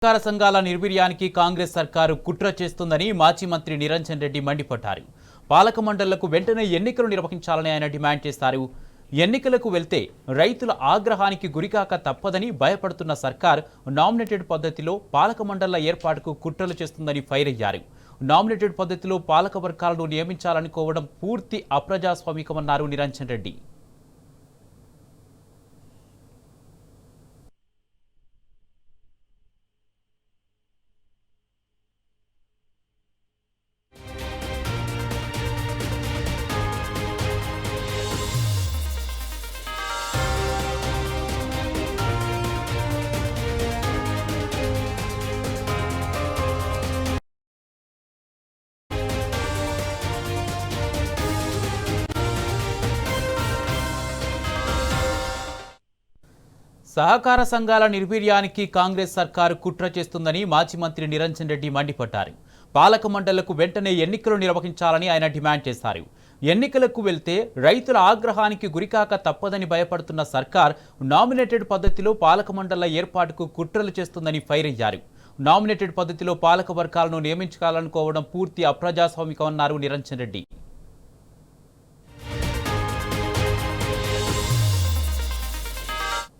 సహకార సంఘాల నిర్వీర్యానికి కాంగ్రెస్ సర్కారు కుట్ర చేస్తుందని మాజీ మంత్రి నిరంజన్ రెడ్డి మండిపడ్డారు. పాలక మండళ్లకు వెంటనే ఎన్నికలు నిర్వహించాలని ఆయన డిమాండ్ చేశారు. ఎన్నికలకు వెళ్తే రైతుల ఆగ్రహానికి గురికాక తప్పదని భయపడుతున్న సర్కార్ నామినేటెడ్ పద్ధతిలో పాలక మండళ్ల ఏర్పాటుకు కుట్రలు చేస్తుందని ఫైర్ అయ్యారు. నామినేటెడ్ పద్ధతిలో పాలక వర్గాలను నియమించాలనుకోవడం పూర్తి అప్రజాస్వామికమన్నారు నిరంజన్ రెడ్డి. సహకార సంఘాల నిర్వీర్యానికి కాంగ్రెస్ సర్కారు కుట్ర చేస్తుందని మాజీ మంత్రి నిరంజన్ రెడ్డి మండిపడ్డారు. పాలక మండళ్లకు వెంటనే ఎన్నికలు నిర్వహించాలని ఆయన డిమాండ్ చేశారు. ఎన్నికలకు వెళ్తే రైతుల ఆగ్రహానికి గురికాక తప్పదని భయపడుతున్న సర్కార్ నామినేటెడ్ పద్ధతిలో పాలక మండళ్ల ఏర్పాటుకు కుట్రలు చేస్తుందని ఫైర్ అయ్యారు. నామినేటెడ్ పద్ధతిలో పాలక వర్గాలను నియమించాలనుకోవడం పూర్తి అప్రజాస్వామికమన్నారు నిరంజన్ రెడ్డి.